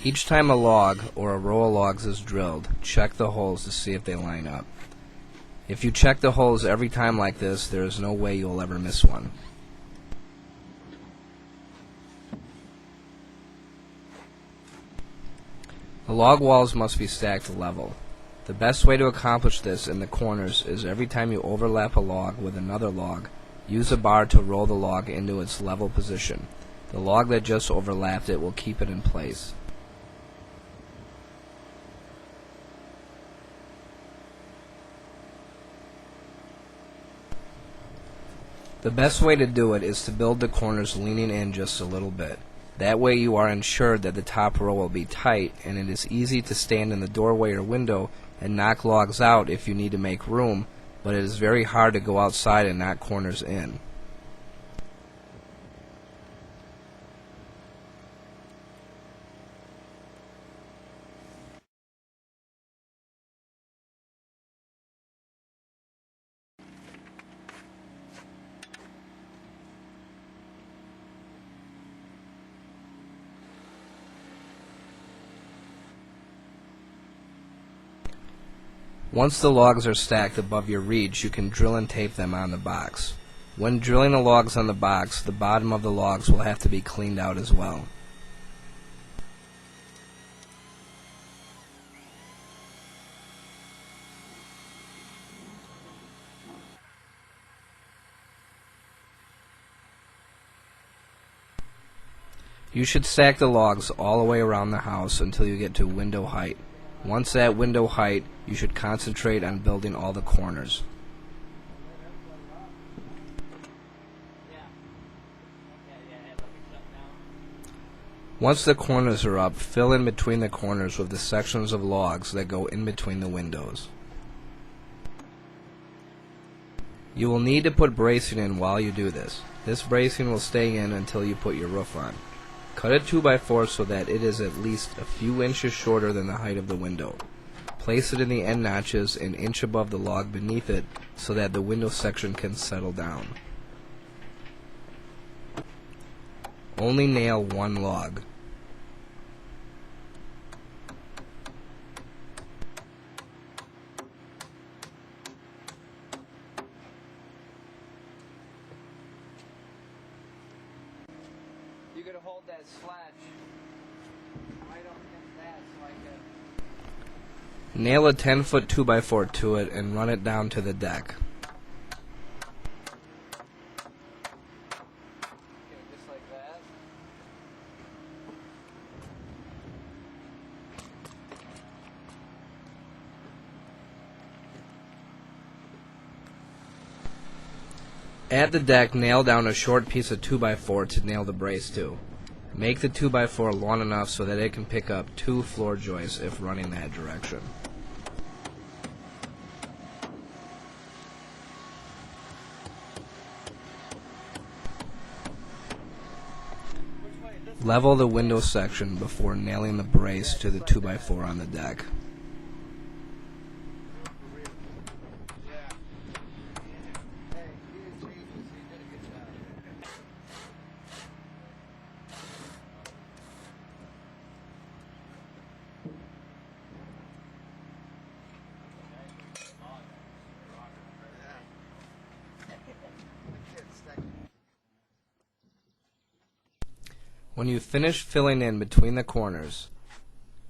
Each time a log or a row of logs is drilled, check the holes to see if they line up. If you check the holes every time like this, there is no way you'll ever miss one. The log walls must be stacked level. The best way to accomplish this in the corners is every time you overlap a log with another log, use a bar to roll the log into its level position. The log that just overlapped it will keep it in place. The best way to do it is to build the corners leaning in just a little bit. That way you are ensured that the top row will be tight, and it is easy to stand in the doorway or window and knock logs out if you need to make room, but it is very hard to go outside and knock corners in. Once the logs are stacked above your reach, you can drill and tape them on the box. When drilling the logs on the box, the bottom of the logs will have to be cleaned out as well. You should stack the logs all the way around the house until you get to window height. Once at window height, you should concentrate on building all the corners. Once the corners are up, fill in between the corners with the sections of logs that go in between the windows. You will need to put bracing in while you do this. This bracing will stay in until you put your roof on. Cut a 2x4 so that it is at least a few inches shorter than the height of the window. Place it in the end notches an inch above the log beneath it so that the window section can settle down. Only nail one log. You're going to hold that sledge right up against that so I can... Nail a 10-foot 2x4 to it and run it down to the deck. Okay, just like that. At the deck, nail down a short piece of 2x4 to nail the brace to. Make the 2x4 long enough so that it can pick up 2 floor joists if running that direction. Level the window section before nailing the brace to the 2x4 on the deck. When you finish filling in between the corners,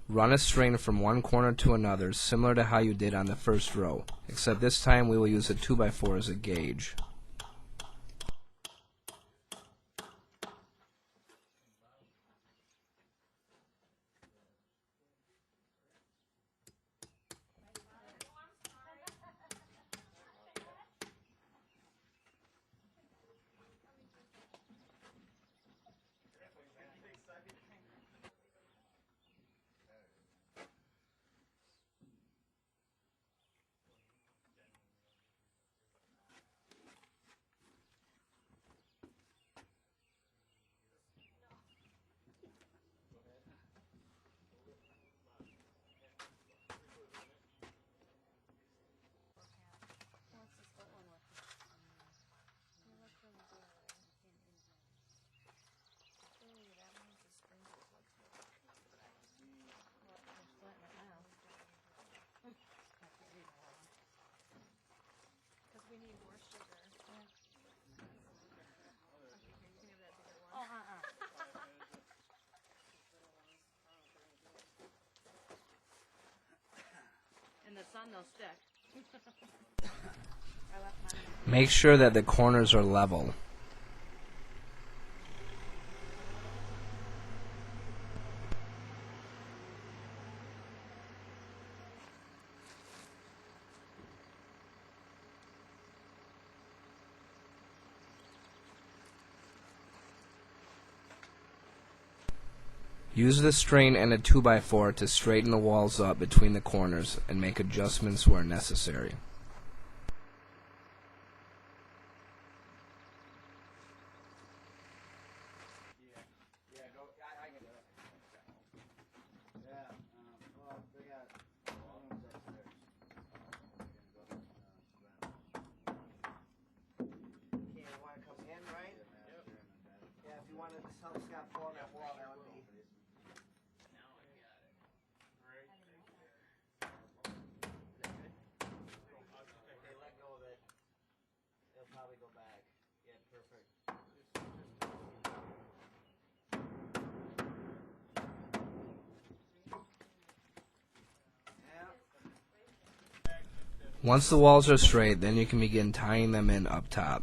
run a string from one corner to another similar to how you did on the first row, except this time we will use a 2x4 as a gauge. sun, they'll stick. Make sure that the corners are level. Use the strain and a 2x4 to straighten the walls up between the corners and make adjustments where necessary. Probably go back. Yeah, perfect. Once the walls are straight, then you can begin tying them in up top.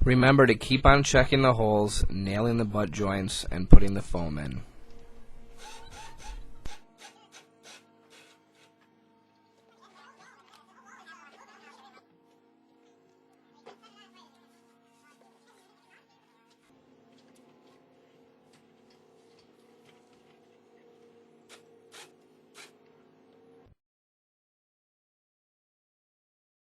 Remember to keep on checking the holes, nailing the butt joints, and putting the foam in.